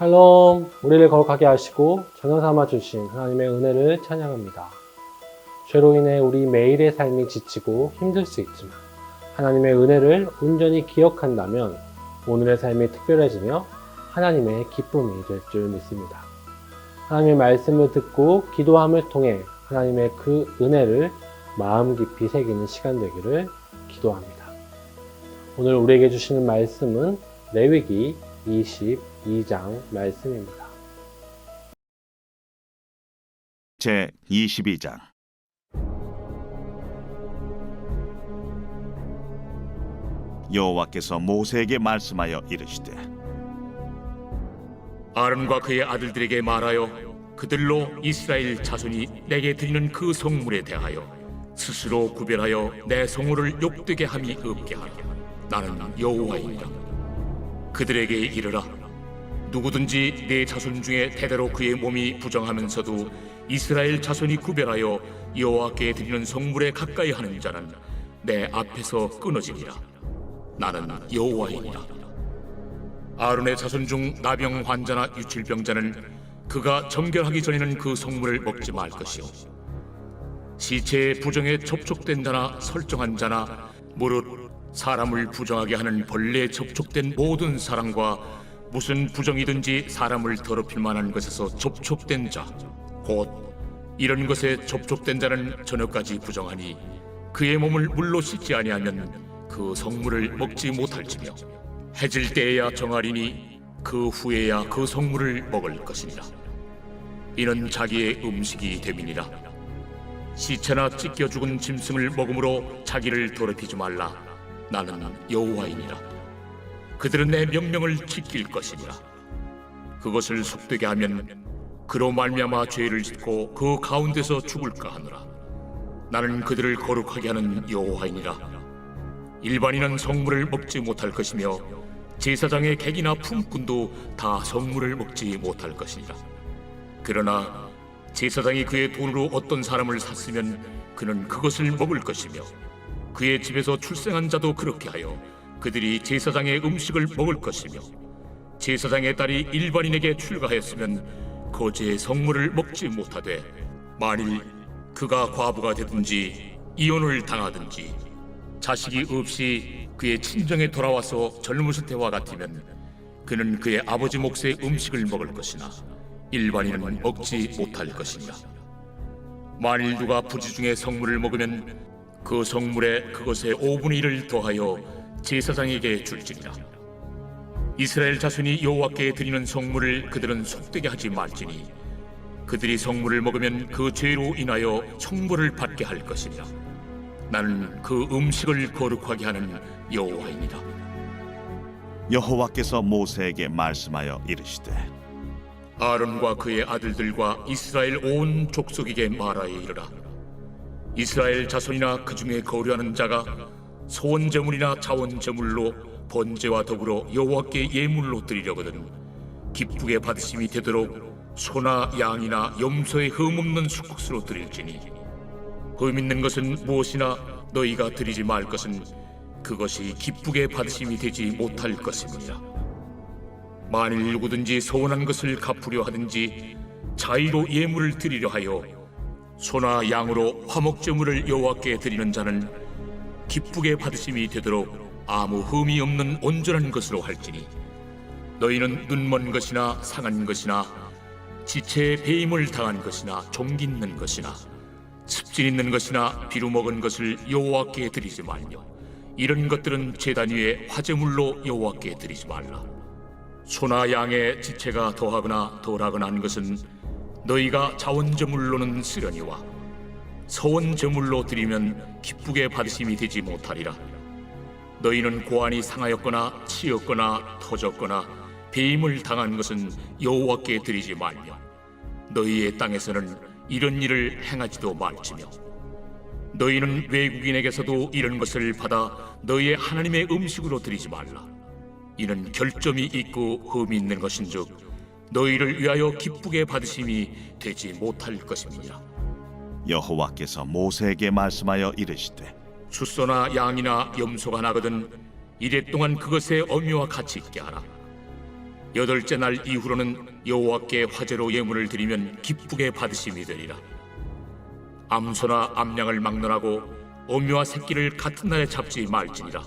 샬롬, 우리를 거룩하게 하시고 전혀 삼아주신 하나님의 은혜를 찬양합니다. 죄로 인해 우리 매일의 삶이 지치고 힘들 수 있지만 하나님의 은혜를 온전히 기억한다면 오늘의 삶이 특별해지며 하나님의 기쁨이 될 줄 믿습니다. 하나님의 말씀을 듣고 기도함을 통해 하나님의 그 은혜를 마음 깊이 새기는 시간 되기를 기도합니다. 오늘 우리에게 주시는 말씀은 레위기 22장 말씀입니다. 제 22장 여호와께서 모세에게 말씀하여 이르시되 아론과 그의 아들들에게 말하여 그들로 이스라엘 자손이 내게 드리는 그 성물에 대하여 스스로 구별하여 내 성물을 욕되게 함이 없게 하라. 나는 여호와이니라. 그들에게 이르라. 누구든지 내 자손 중에 대대로 그의 몸이 부정하면서도 이스라엘 자손이 구별하여 여호와께 드리는 성물에 가까이 하는 자는 내 앞에서 끊어지리라. 나는 여호와이니라. 아론의 자손 중 나병 환자나 유출병자는 그가 정결하기 전에는 그 성물을 먹지 말 것이요, 시체의 부정에 접촉된 자나 설정한 자나 무릇 사람을 부정하게 하는 벌레에 접촉된 모든 사람과 무슨 부정이든지 사람을 더럽힐 만한 것에서 접촉된 자, 곧 이런 것에 접촉된 자는 저녁까지 부정하니 그의 몸을 물로 씻지 아니하면 그 성물을 먹지 못할지며 해질 때에야 정하리니 그 후에야 그 성물을 먹을 것이니라. 이는 자기의 음식이 됨이니라. 시체나 찢겨 죽은 짐승을 먹음으로 자기를 더럽히지 말라. 나는 여호와이니라. 그들은 내 명령을 지킬 것이니라. 그것을 속되게 하면 그로 말미암아 죄를 짓고 그 가운데서 죽을까 하노라. 나는 그들을 거룩하게 하는 여호와이니라. 일반인은 성물을 먹지 못할 것이며 제사장의 객이나 품꾼도 다 성물을 먹지 못할 것이니라. 그러나 제사장이 그의 돈으로 어떤 사람을 샀으면 그는 그것을 먹을 것이며 그의 집에서 출생한 자도 그렇게 하여 그들이 제사장의 음식을 먹을 것이며 제사장의 딸이 일반인에게 출가하였으면 거제의 성물을 먹지 못하되 만일 그가 과부가 되든지 이혼을 당하든지 자식이 없이 그의 친정에 돌아와서 젊었을 때와 같으면 그는 그의 아버지 몫의 음식을 먹을 것이나 일반인은 먹지 못할 것이니라. 만일 누가 부지 중에 성물을 먹으면 그 성물에 그것의 5분의 1을 더하여 제사장에게 줄지니라. 이스라엘 자손이 여호와께 드리는 성물을 그들은 속되게 하지 말지니 그들이 성물을 먹으면 그 죄로 인하여 형벌을 받게 할 것이니라. 나는 그 음식을 거룩하게 하는 여호와이니라. 여호와께서 모세에게 말씀하여 이르시되 아론과 그의 아들들과 이스라엘 온 족속에게 말하여 이르라. 이스라엘 자손이나 그 중에 거류하는 자가 소원 제물이나 자원 제물로 번제와 더불어 여호와께 예물로 드리려거든 기쁘게 받으심이 되도록 소나 양이나 염소의 흠없는 수국수로 드릴지니 흠 있는 것은 무엇이나 너희가 드리지 말 것은 그것이 기쁘게 받으심이 되지 못할 것입니다. 만일 누구든지 소원한 것을 갚으려 하든지 자의로 예물을 드리려 하여 소나 양으로 화목제물을 여호와께 드리는 자는 기쁘게 받으심이 되도록 아무 흠이 없는 온전한 것으로 할지니 너희는 눈먼 것이나 상한 것이나 지체에 배임을 당한 것이나 종기 있는 것이나 습진 있는 것이나 비루 먹은 것을 여호와께 드리지 말며 이런 것들은 제단 위에 화제물로 여호와께 드리지 말라. 소나 양의 지체가 더하거나 덜하거나 한 것은 너희가 자원제물로는 쓰려니와 서원제물로 드리면 기쁘게 받으심이 되지 못하리라. 너희는 고안이 상하였거나 치였거나 터졌거나 배임을 당한 것은 여호와께 드리지 말며 너희의 땅에서는 이런 일을 행하지도 말지며 너희는 외국인에게서도 이런 것을 받아 너희의 하나님의 음식으로 드리지 말라. 이는 결점이 있고 흠이 있는 것인즉 너희를 위하여 기쁘게 받으심이 되지 못할 것입니다. 여호와께서 모세에게 말씀하여 이르시되 숫소나 양이나 염소가 나거든 이랫동안 그것의 어미와 같이 있게 하라. 여덟째 날 이후로는 여호와께 화제로 예물을 드리면 기쁘게 받으심이 되리라. 암소나 암양을 막론하고 어미와 새끼를 같은 날에 잡지 말지니라.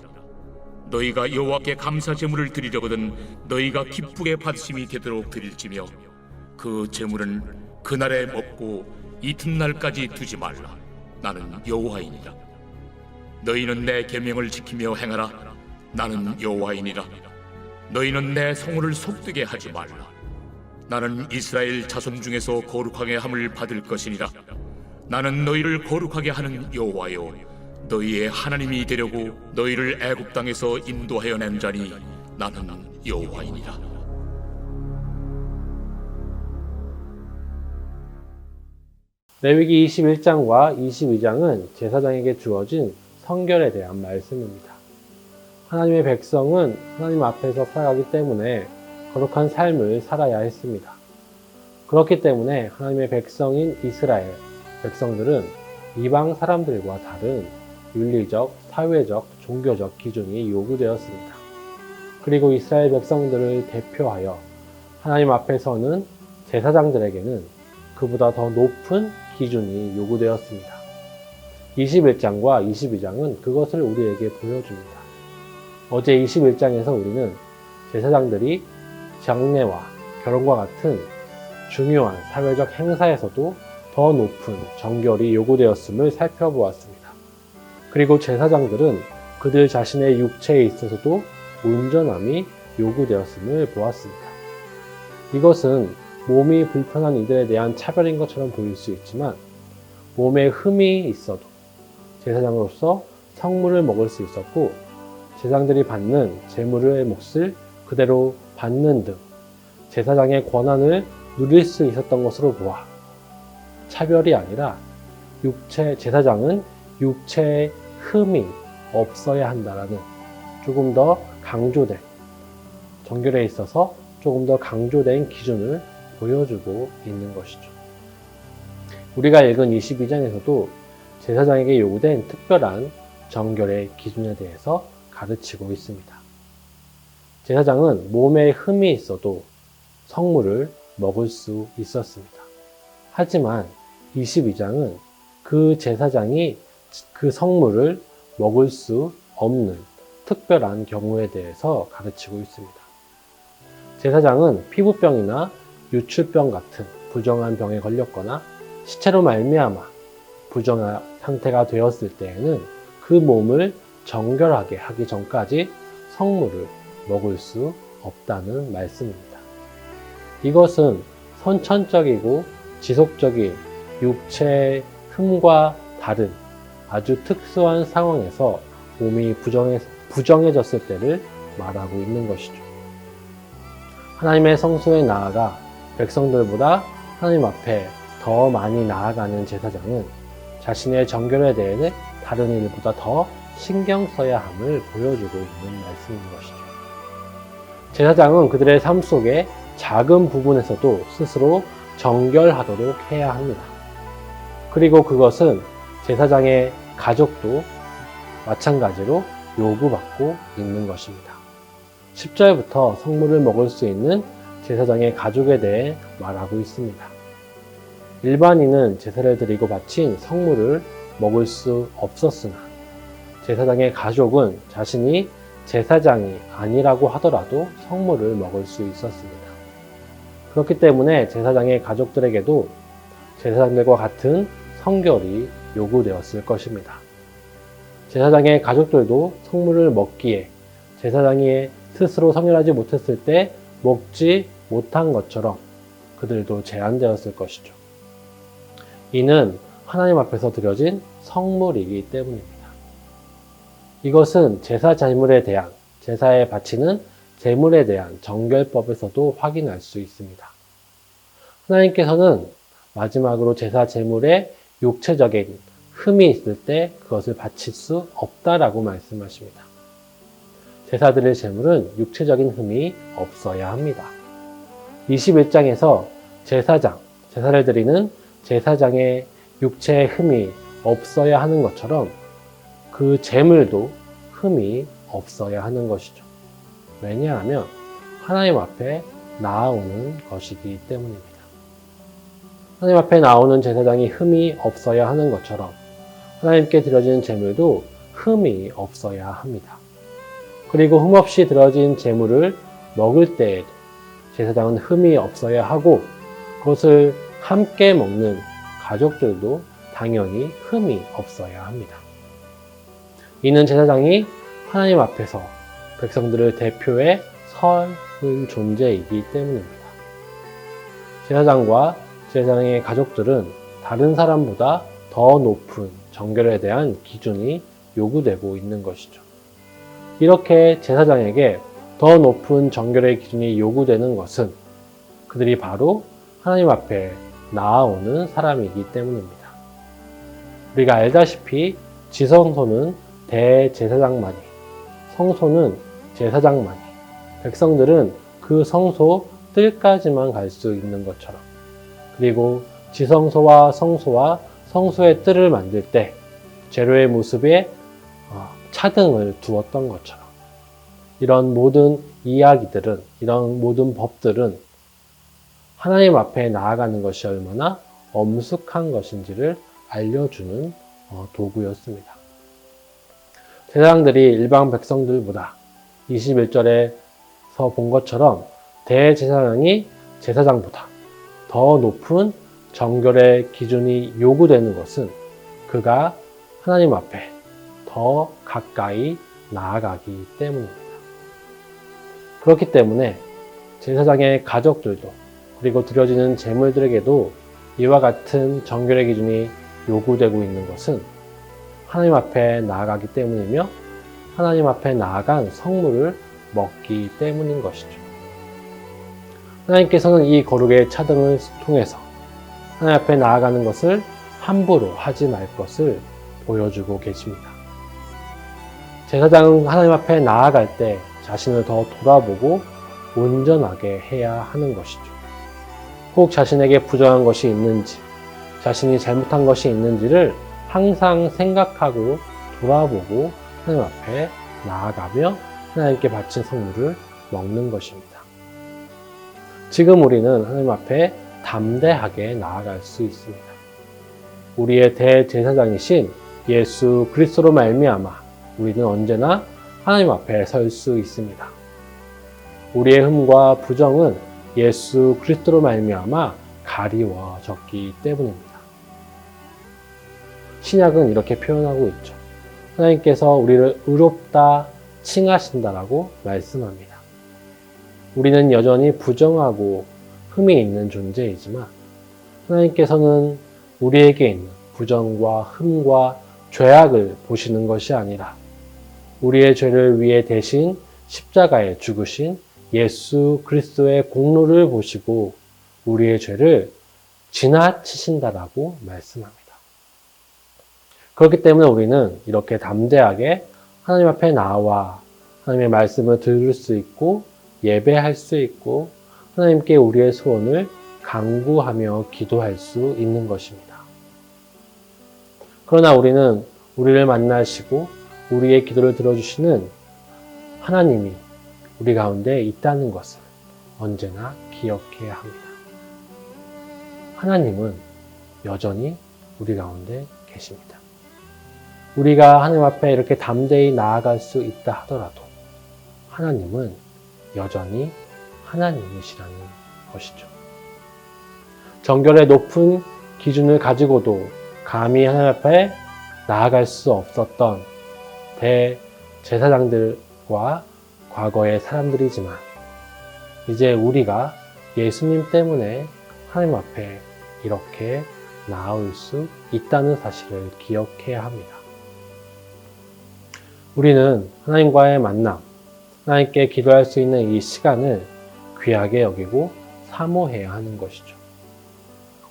너희가 여호와께 감사 제물을 드리려거든 너희가 기쁘게 받으심이 되도록 드릴지며 그 제물은 그날에 먹고 이튿날까지 두지 말라. 나는 여호와이니라. 너희는 내 계명을 지키며 행하라. 나는 여호와이니라. 너희는 내 성호를 속되게 하지 말라. 나는 이스라엘 자손 중에서 거룩하게 함을 받을 것이니라. 나는 너희를 거룩하게 하는 여호와요 너희의 하나님이 되려고 너희를 애굽 땅에서 인도하여 낸 자니 나는 여호와이니라. 레위기 21장과 22장은 제사장에게 주어진 성결에 대한 말씀입니다. 하나님의 백성은 하나님 앞에서 살아가기 때문에 거룩한 삶을 살아야 했습니다. 그렇기 때문에 하나님의 백성인 이스라엘 백성들은 이방 사람들과 다른 윤리적, 사회적, 종교적 기준이 요구되었습니다. 그리고 이스라엘 백성들을 대표하여 하나님 앞에서는 제사장들에게는 그보다 더 높은 기준이 요구되었습니다. 21장과 22장은 그것을 우리에게 보여줍니다. 어제 21장에서 우리는 제사장들이 장례와 결혼과 같은 중요한 사회적 행사에서도 더 높은 정결이 요구되었음을 살펴보았습니다. 그리고 제사장들은 그들 자신의 육체에 있어서도 온전함이 요구되었음을 보았습니다. 이것은 몸이 불편한 이들에 대한 차별인 것처럼 보일 수 있지만 몸에 흠이 있어도 제사장으로서 성물을 먹을 수 있었고 제사장들이 받는 제물의 몫을 그대로 받는 등 제사장의 권한을 누릴 수 있었던 것으로 보아 차별이 아니라 제사장은 육체에 흠이 없어야 한다라는 조금 더 강조된 정결에 있어서 조금 더 강조된 기준을 보여주고 있는 것이죠. 우리가 읽은 22장에서도 제사장에게 요구된 특별한 정결의 기준에 대해서 가르치고 있습니다. 제사장은 몸에 흠이 있어도 성물을 먹을 수 있었습니다. 하지만 22장은 그 제사장이 그 성물을 먹을 수 없는 특별한 경우에 대해서 가르치고 있습니다. 제사장은 피부병이나 유출병 같은 부정한 병에 걸렸거나 시체로 말미암아 부정한 상태가 되었을 때에는 그 몸을 정결하게 하기 전까지 성물을 먹을 수 없다는 말씀입니다. 이것은 선천적이고 지속적인 육체의 흠과 다른 아주 특수한 상황에서 몸이 부정해졌을 때를 말하고 있는 것이죠. 하나님의 성소에 나아가 백성들보다 하나님 앞에 더 많이 나아가는 제사장은 자신의 정결에 대해 다른 일보다 더 신경 써야 함을 보여주고 있는 말씀인 것이죠. 제사장은 그들의 삶 속에 작은 부분에서도 스스로 정결하도록 해야 합니다. 그리고 그것은 제사장의 가족도 마찬가지로 요구받고 있는 것입니다. 10절부터 성물을 먹을 수 있는 제사장의 가족에 대해 말하고 있습니다. 일반인은 제사를 드리고 바친 성물을 먹을 수 없었으나 제사장의 가족은 자신이 제사장이 아니라고 하더라도 성물을 먹을 수 있었습니다. 그렇기 때문에 제사장의 가족들에게도 제사장들과 같은 성결이 요구되었을 것입니다. 제사장의 가족들도 성물을 먹기에 제사장이 스스로 성결하지 못했을 때 먹지 못한 것처럼 그들도 제한되었을 것이죠. 이는 하나님 앞에서 드려진 성물이기 때문입니다. 이것은 제사 제물에 대한, 제사에 바치는 제물에 대한 정결법에서도 확인할 수 있습니다. 하나님께서는 마지막으로 제사 제물에 육체적인 흠이 있을 때 그것을 바칠 수 없다라고 말씀하십니다. 제사 드릴 제물은 육체적인 흠이 없어야 합니다. 21장에서 제사를 드리는 제사장의 육체의 흠이 없어야 하는 것처럼 그 제물도 흠이 없어야 하는 것이죠. 왜냐하면 하나님 앞에 나아오는 것이기 때문입니다. 하나님 앞에 나오는 제사장이 흠이 없어야 하는 것처럼 하나님께 드려지는 제물도 흠이 없어야 합니다. 그리고 흠없이 드려진 제물을 먹을 때에도 제사장은 흠이 없어야 하고 그것을 함께 먹는 가족들도 당연히 흠이 없어야 합니다. 이는 제사장이 하나님 앞에서 백성들을 대표해 서는 존재이기 때문입니다. 제사장과 제사장의 가족들은 다른 사람보다 더 높은 정결에 대한 기준이 요구되고 있는 것이죠. 이렇게 제사장에게 더 높은 정결의 기준이 요구되는 것은 그들이 바로 하나님 앞에 나아오는 사람이기 때문입니다. 우리가 알다시피 지성소는 대제사장만이, 성소는 제사장만이, 백성들은 그 성소 뜰까지만 갈 수 있는 것처럼, 그리고 지성소와 성소와 성소의 뜰을 만들 때 제로의 모습에 차등을 두었던 것처럼 이런 모든 이야기들은, 이런 모든 법들은 하나님 앞에 나아가는 것이 얼마나 엄숙한 것인지를 알려주는 도구였습니다. 제사장들이 일반 백성들보다 21절에서 본 것처럼 대제사장이 제사장보다 더 높은 정결의 기준이 요구되는 것은 그가 하나님 앞에 더 가까이 나아가기 때문입니다. 그렇기 때문에 제사장의 가족들도 그리고 드려지는 제물들에게도 이와 같은 정결의 기준이 요구되고 있는 것은 하나님 앞에 나아가기 때문이며 하나님 앞에 나아간 성물을 먹기 때문인 것이죠. 하나님께서는 이 거룩의 차등을 통해서 하나님 앞에 나아가는 것을 함부로 하지 말 것을 보여주고 계십니다. 제사장은 하나님 앞에 나아갈 때 자신을 더 돌아보고 온전하게 해야 하는 것이죠. 혹 자신에게 부정한 것이 있는지, 자신이 잘못한 것이 있는지를 항상 생각하고 돌아보고 하나님 앞에 나아가며 하나님께 바친 성물을 먹는 것입니다. 지금 우리는 하나님 앞에 담대하게 나아갈 수 있습니다. 우리의 대제사장이신 예수 그리스도로 말미암아 우리는 언제나 하나님 앞에 설 수 있습니다. 우리의 흠과 부정은 예수 그리스도로 말미암아 가리워졌기 때문입니다. 신약은 이렇게 표현하고 있죠. 하나님께서 우리를 의롭다 칭하신다라고 말씀합니다. 우리는 여전히 부정하고 흠이 있는 존재이지만 하나님께서는 우리에게 있는 부정과 흠과 죄악을 보시는 것이 아니라 우리의 죄를 위해 대신 십자가에 죽으신 예수 그리스도의 공로를 보시고 우리의 죄를 지나치신다라고 말씀합니다. 그렇기 때문에 우리는 이렇게 담대하게 하나님 앞에 나와 하나님의 말씀을 들을 수 있고 예배할 수 있고 하나님께 우리의 소원을 간구하며 기도할 수 있는 것입니다. 그러나 우리는 우리를 만나시고 우리의 기도를 들어주시는 하나님이 우리 가운데 있다는 것을 언제나 기억해야 합니다. 하나님은 여전히 우리 가운데 계십니다. 우리가 하나님 앞에 이렇게 담대히 나아갈 수 있다 하더라도 하나님은 여전히 하나님이시라는 것이죠. 정결의 높은 기준을 가지고도 감히 하나님 앞에 나아갈 수 없었던 대제사장들과 과거의 사람들이지만 이제 우리가 예수님 때문에 하나님 앞에 이렇게 나아올 수 있다는 사실을 기억해야 합니다. 우리는 하나님과의 만남, 하나님께 기도할 수 있는 이 시간을 귀하게 여기고 사모해야 하는 것이죠.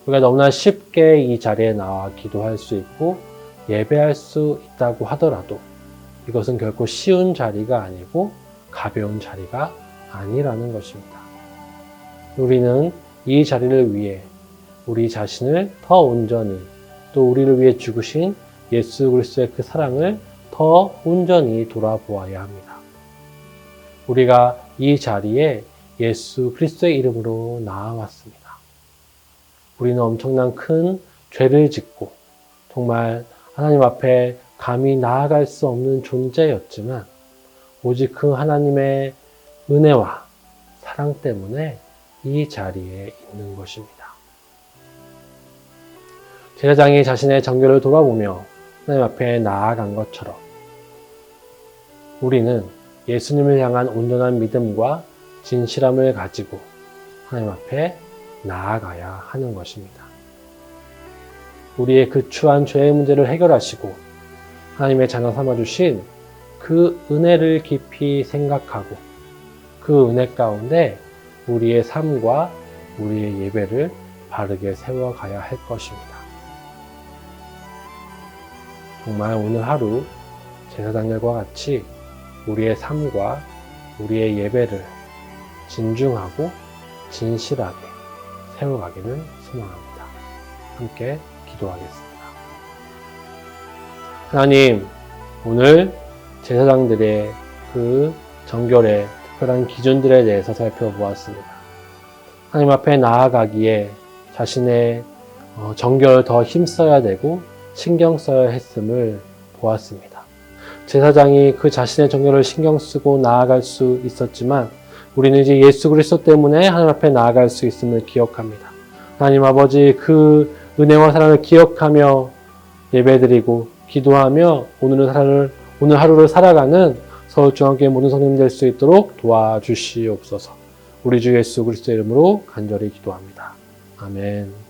우리가 너무나 쉽게 이 자리에 나와 기도할 수 있고 예배할 수 있다고 하더라도 이것은 결코 쉬운 자리가 아니고 가벼운 자리가 아니라는 것입니다. 우리는 이 자리를 위해 우리 자신을 더 온전히 또 우리를 위해 죽으신 예수 그리스도의 그 사랑을 더 온전히 돌아보아야 합니다. 우리가 이 자리에 예수 그리스도의 이름으로 나아왔습니다. 우리는 엄청난 큰 죄를 짓고 정말 하나님 앞에 감히 나아갈 수 없는 존재였지만 오직 그 하나님의 은혜와 사랑 때문에 이 자리에 있는 것입니다. 제사장이 자신의 정결을 돌아보며 하나님 앞에 나아간 것처럼 우리는 예수님을 향한 온전한 믿음과 진실함을 가지고 하나님 앞에 나아가야 하는 것입니다. 우리의 그 추한 죄의 문제를 해결하시고 하나님의 자녀 삼아주신 그 은혜를 깊이 생각하고 그 은혜 가운데 우리의 삶과 우리의 예배를 바르게 세워가야 할 것입니다. 정말 오늘 하루 제사장들과 같이 우리의 삶과 우리의 예배를 진중하고 진실하게 세워가기를 소망합니다. 함께 기도하겠습니다. 하나님, 오늘 제사장들의 그 정결의 특별한 기준들에 대해서 살펴보았습니다. 하나님 앞에 나아가기에 자신의 정결을 더 힘써야 되고 신경 써야 했음을 보았습니다. 제사장이 그 자신의 정결을 신경 쓰고 나아갈 수 있었지만 우리는 이제 예수 그리스도 때문에 하나님 앞에 나아갈 수 있음을 기억합니다. 하나님 아버지, 그 은혜와 사랑을 기억하며 예배드리고 기도하며 오늘 하루를 살아가는 서울중앙교회 모든 성도님 될 수 있도록 도와주시옵소서. 우리 주 예수 그리스도의 이름으로 간절히 기도합니다. 아멘.